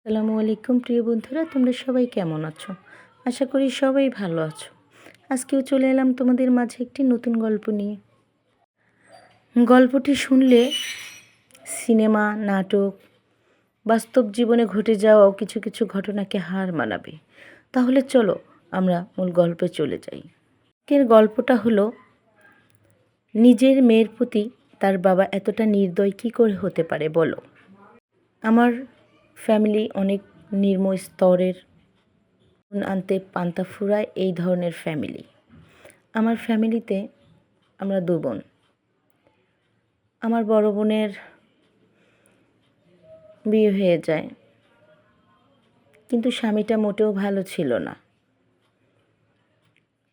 আসসালামু আলাইকুম প্রিয় বন্ধুরা, তোমরা সবাই কেমন আছো? আশা করি সবাই ভালো আছো। আজকেও চলে এলাম তোমাদের মাঝে একটি নতুন গল্প নিয়ে। গল্পটি শুনলে সিনেমা, নাটক, বাস্তব জীবনে ঘটে যাওয়াও কিছু কিছু ঘটনাকে হার মানাবে। তাহলে চলো আমরা মূল গল্পে চলে যাই। আজকের গল্পটা হলো নিজের মেয়ের প্রতি তার বাবা এতটা নির্দয় কী করে হতে পারে বলো। আমার ফ্যামিলি অনেক নিম্ন স্তরের, আনতে পান্তা ফুরায় এই ধরনের ফ্যামিলি। আমার ফ্যামিলিতে আমরা 2 বোন। আমার বড় বোনের বিয়ে হয়ে যায়, কিন্তু স্বামীটা মোটেও ভালো ছিল না।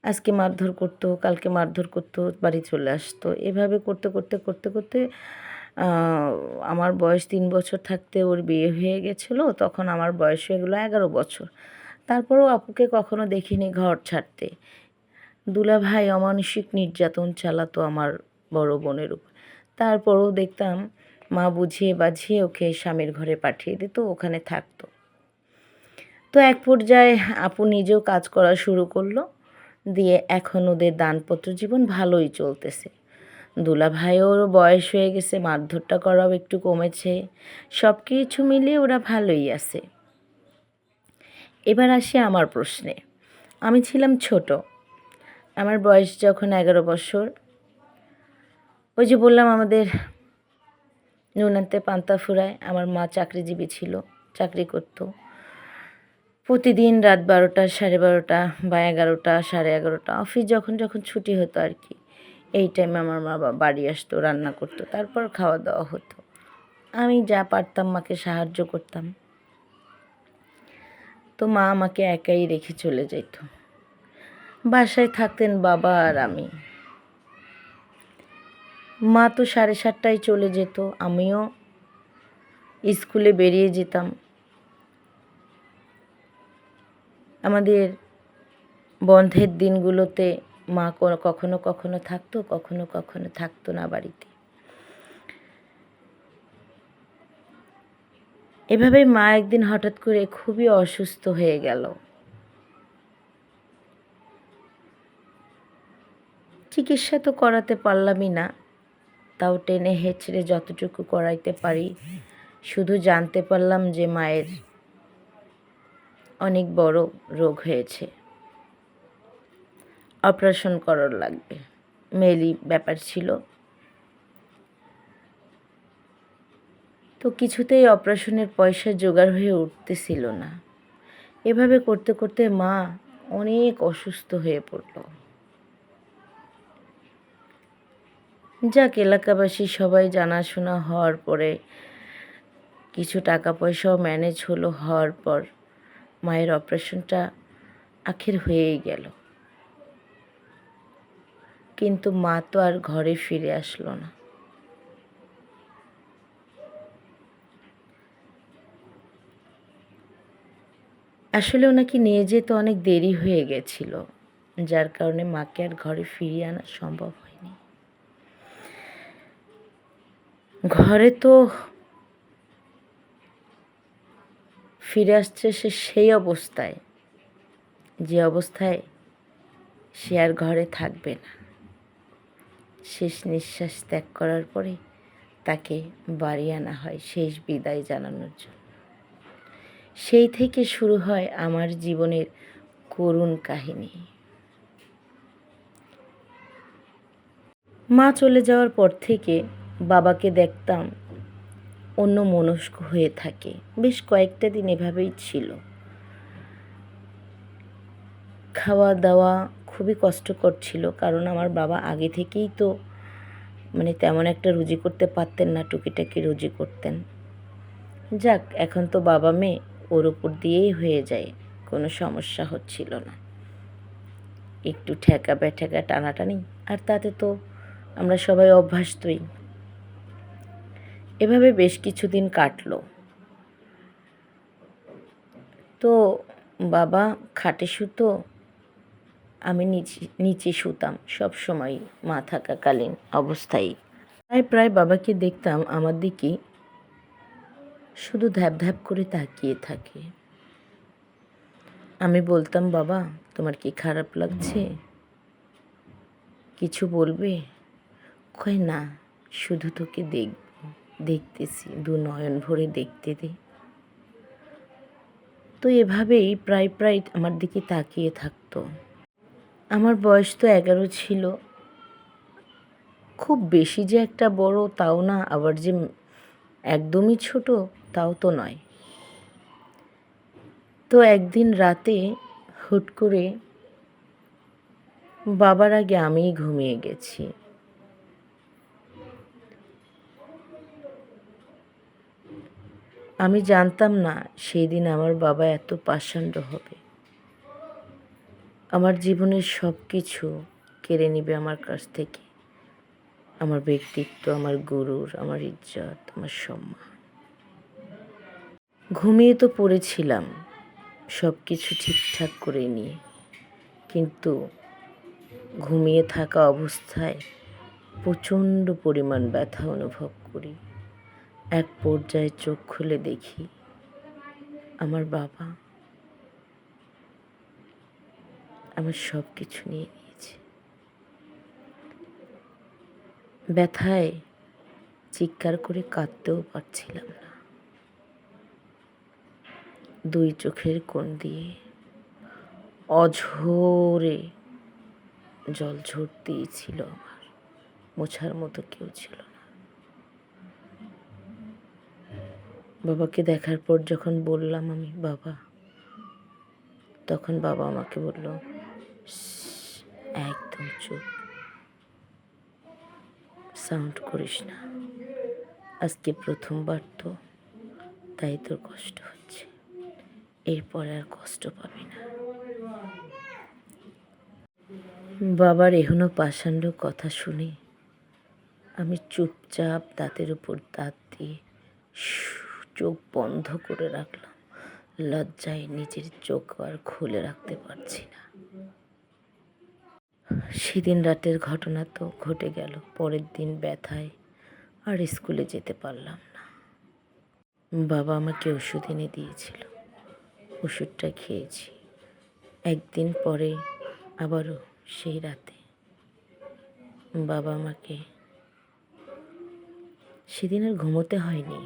আজকে মারধর করতো, কালকে মারধর করতো, বাড়ি চলে আসতো। এভাবে করতে করতে করতে করতে আমার বয়স 3 বছর থাকতে ওর বিয়ে হয়ে গেছিলো। তখন আমার বয়স হয়ে গেলো 11 বছর। তারপরেও আপুকে কখনো দেখিনি ঘর ছাড়তে। দুলাভাই অমানসিক নির্যাতন চালাতো আমার বড় বোনের উপর। তারপরেও দেখতাম মা বুঝিয়ে বাঝিয়ে ওকে স্বামীর ঘরে পাঠিয়ে দিত, ওখানে থাকতো। তো এক পর্যায়ে আপু নিজেও কাজ করা শুরু করলো, দিয়ে এখন ওদের দানপত্র জীবন ভালোই চলতেছে। দুলাভাইয়েরও বয়স হয়ে গেছে, মারধরটা করাও একটু কমেছে। সব কিছু মিলিয়ে ওরা ভালোই আছে। এবার আসি আমার প্রশ্নে। আমি ছিলাম ছোট, আমার বয়স যখন 11 বছর। ওই যে বললাম আমাদের নুন আনতে পান্তা ফুরায়। আমার মা চাকরিজীবী ছিল, চাকরি করতো। প্রতিদিন রাত 12টা, 12:30 বা 11টা, 11:30 অফিস যখন যখন ছুটি হতো আর কি, এই টাইমে আমার মা বাড়ি আসতো, রান্না করতো, তারপর খাওয়া দাওয়া হতো। আমি যা পারতাম মাকে সাহায্য করতাম। তো মা আমাকে একাই রেখে চলে যেত। বাসায় থাকতেন বাবা আর আমি। মা তো 7:30টায় চলে যেত, আমিও স্কুলে বেরিয়ে যেতাম। আমাদের বন্ধের দিনগুলোতে মা কখনো কখনো থাকতো, কখনো কখনো থাকতো না বাড়িতে। এভাবে মা একদিন হঠাৎ করে খুবই অসুস্থ হয়ে গেল। চিকিৎসা তো করাতে পারলামই না, তাও টেনে হেঁচড়ে যতটুকু করাইতে পারি। শুধু জানতে পারলাম যে মায়ের অনেক বড় রোগ হয়েছে, অপারেশন করার লাগবে। মেয়েলি ব্যাপার ছিল। তো কিছুতেই অপারেশনের পয়সা জোগাড় হয়ে উঠতেছিল না। এভাবে করতে করতে মা অনেক অসুস্থ হয়ে পড়ল। যাক, এলাকাবাসী সবাই জানাশোনা হওয়ার পরে কিছু টাকা পয়সাও ম্যানেজ হওয়ার পর মায়ের অপারেশনটা আখের হয়েই গেল। কিন্তু মা তো আর ঘরে ফিরে আসলো না। আসলে ওনাকে নিয়ে যেতে অনেক দেরি হয়ে গেছিল, যার কারণে মাকে আর ঘরে ফিরিয়ে আনা সম্ভব হয়নি। ঘরে তো ফিরে আসছে সে সেই অবস্থায়, যে অবস্থায় সে আর ঘরে থাকবে না। শেষ নিঃশ্বাস ত্যাগ করার পরে তাকে বাড়ি আনা হয় শেষ বিদায় জানানোর জন্য। সেই থেকে শুরু হয় আমার জীবনের করুণ কাহিনী। মা চলে যাওয়ার পর থেকে বাবাকে দেখতাম অন্যমনস্ক হয়ে থাকে। বেশ কয়েকটা দিন এভাবেই ছিল। খাওয়া দাওয়া খুবই কষ্টকর ছিল, কারণ আমার বাবা আগে থেকেই তো তেমন একটা রুজি করতে পারতেন না, টুকিটাকি রুজি করতেন। যাক, এখন তো বাবা মেয়ে ওর উপর দিয়েই হয়ে যায়, কোনো সমস্যা হচ্ছিল না। একটু ঠেকা বেঠেকা টানাটানি, আর তাতে তো আমরা সবাই অভ্যস্তই। এভাবে বেশ কিছুদিন কাটলো। তো বাবা খাটে শুতো, আমি নিচে শুতাম সব সময় মা থাকাকালীন অবস্থায়। প্রায় বাবাকে দেখতাম আমার দিকে শুধু ধ্যাপ ধ্যাপ করে তাকিয়ে থাকে। আমি বলতাম, বাবা তোমার কি খারাপ লাগছে, কিছু বলবে? কয় না, শুধু তোকে দেখতেছি, দু নয়ন ভরে দেখতে দে। তো এভাবেই প্রায় প্রায় আমার দিকে তাকিয়ে থাকতো। আমার বয়স তো 11 ছিল, খুব বেশি যে একটা বড় তাও না, আবার যে একদমই ছোট তাও তো নয়। তো একদিন রাতে হুট করে বাবার আগে আমিই ঘুমিয়ে গেছি। আমি জানতাম না সেই দিন আমার বাবা এত পাষাণ্ড হবে, আমার জীবনের সব কিছু কেড়ে নিবে আমার কাছ থেকে, আমার ব্যক্তিত্ব, আমার গুরুর, আমার ইজ্জত, আমার সম্মান। ঘুমিয়ে তো পড়েছিলাম সব কিছু ঠিকঠাক করে নিয়ে, কিন্তু ঘুমিয়ে থাকা অবস্থায় প্রচণ্ড পরিমাণ ব্যথা অনুভব করি। এক পর্যায়ে চোখ খুলে দেখি আমার বাবা আমার সব কিছু নিয়ে নিয়েছে। ব্যথায় চিৎকার করে কাঁদতেও পারছিলাম না। দুই চোখের কোণ দিয়ে অঝোরে জল ঝরতেই ছিল আমার, মোছার মতো কেউ ছিল না। বাবাকে দেখার পর যখন বললাম আমি বাবা, তখন বাবা আমাকে বলল, একদম চুপ, সাউন্ড করিস না, আজকে প্রথমবার তো, তাই তোর কষ্ট হচ্ছে, এরপরে আর কষ্ট পাবি না। বাবার এখনো পাষাণ্ড কথা শুনে আমি চুপচাপ দাঁতের উপর দাঁত দিয়ে চোখ বন্ধ করে রাখলাম। লজ্জায় নিজের চোখ আর খুলে রাখতে পারছি না। সেদিন রাতের ঘটনা তো ঘটে গেল। পরের দিন ব্যথায় আর স্কুলে যেতে পারলাম না। বাবা আমাকে ওষুধ এনে দিয়েছিল, ওষুধটা খেয়েছি। একদিন পরে আবারও সেই রাতে বাবা আমাকে, সেদিন আর ঘুমোতে হয়নি,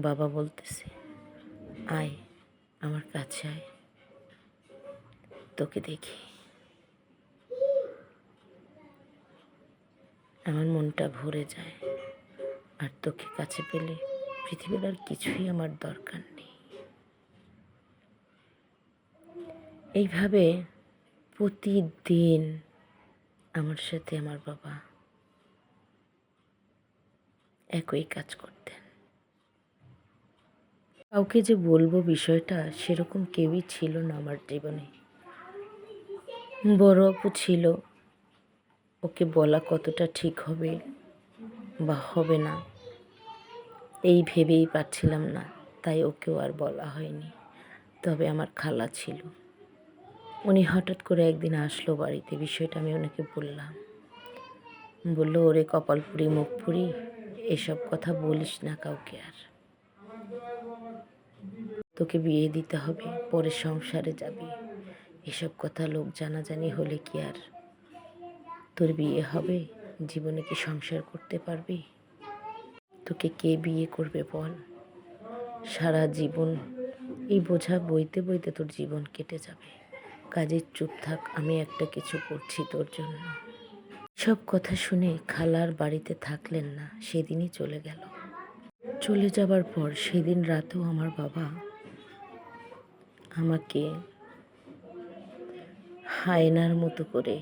বাবা বলতেছে, আয় আমার কাছে আয়, তোকে দেখি। আমার মনটা ভরে যায়, আর তোকে কাছে পেলে পৃথিবীর আর কিছুই আমার দরকার নেই। এইভাবে প্রতিদিন আমার সাথে আমার বাবা একই কাজ করতেন। কাউকে যে বলবো বিষয়টা, সেরকম কেউই ছিল না আমার জীবনে। বড় আপু ছিল, ওকে বলা কতটা ঠিক হবে বা হবে না এই ভেবেই পারছিলাম না, তাই ওকেও আর বলা হয়নি। তবে আমার খালা ছিল, উনি হঠাৎ করে একদিন আসলো বাড়িতে, বিষয়টা আমি ওনাকে বললাম। বললো, ওরে কপাল পুরি মুখ পুরি, এসব কথা বলিস না কাউকে, আর তোকে বিয়ে দিতে হবে, পরে সংসারে যাবি, এসব কথা লোক জানাজানি হলে কি আর তোর বিয়ে হবে? জীবনে কি সংসার করতে পারবি? তোকে কে বিয়ে করবে বল? সারা জীবন এই বোঝা বইতে বইতে তোর জীবন কেটে যাবে। কাজে চুপ থাক, আমি একটা কিছু করছি তোর জন্য। সব কথা শুনে খালার বাড়িতে থাকলেন না, সেদিনই চলে গেল। চলে যাবার পর সেদিন রাতেও আমার বাবা আমাকে হায়নার মতো করে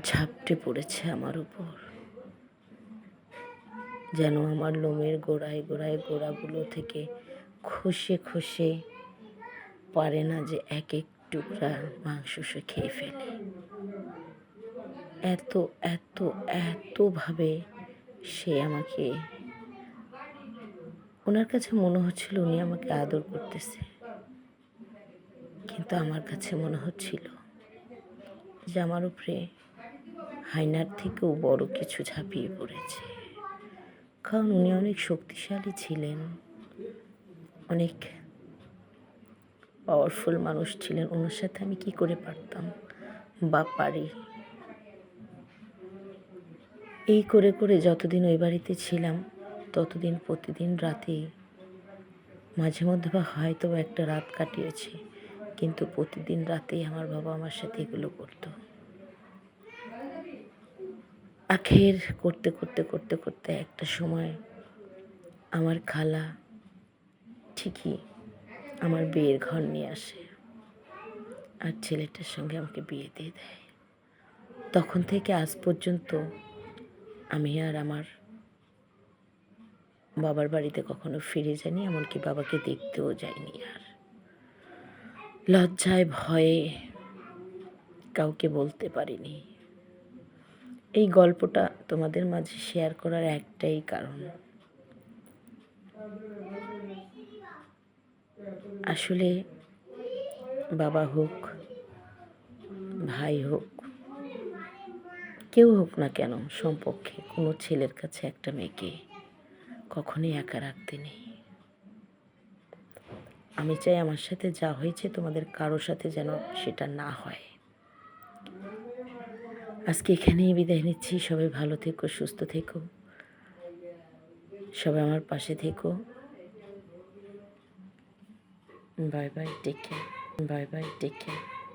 ঝাপটে পড়েছে আমার উপর, যেন আমার লোমের গোড়ায় গোড়ায় গোড়াগুলো থেকে খসে খসে পারে না যে এক এক টুকরা মাংস সে খেয়ে ফেলে। এত এত এতভাবে সে আমাকে, ওনার কাছে মনে হচ্ছিল উনি আমাকে আদর করতেছে, কিন্তু আমার কাছে মনে হচ্ছিল যে আমার উপরে হায়নার থেকেও বড় কিছু ঝাঁপিয়ে পড়েছে। কারণ উনি অনেক শক্তিশালী ছিলেন, অনেক পাওয়ারফুল মানুষ ছিলেন। ওনার সাথে আমি কি করে পারতাম বা পারি? এই করে করে যতদিন ওই বাড়িতে ছিলাম ততদিন প্রতিদিন রাতে, মাঝে মধ্যে বা হয়তো একটা রাত কাটিয়েছি, কিন্তু প্রতিদিন রাতেই আমার বাবা আমার সাথে এগুলো করতো। আখের করতে করতে করতে করতে একটা সময় আমার খালা ঠিকই আমার বিয়ের ঘর নিয়ে আসে আর ছেলেটার সঙ্গে আমাকে বিয়ে দিয়ে দেয়। তখন থেকে আজ পর্যন্ত আমি আর আমার বাবার বাড়িতে কখনো ফিরে যাইনি, এমনকি বাবাকে দেখতেও যাইনি। আর লজ্জায় ভয়ে কাউকে বলতে পারিনি। এই গল্পটা তোমাদের মাঝে শেয়ার করার একটাই কারণ, আসলে বাবা হোক, ভাই হোক, কেউ হোক না কেন, সম্পর্কে কোনো ছেলের কাছে একটা মেয়েকে কখনোই একা রাখতে নেই। আমি চাই আমার সাথে যা হয়েছে তোমাদের কারোর সাথে যেন সেটা না হয়। আজকে এখানেই বিদায় নিচ্ছি। সবাই ভালো থেকো, সুস্থ থেকো, সবাই আমার পাশে থেকো। Bye bye, take care. Bye bye, take care.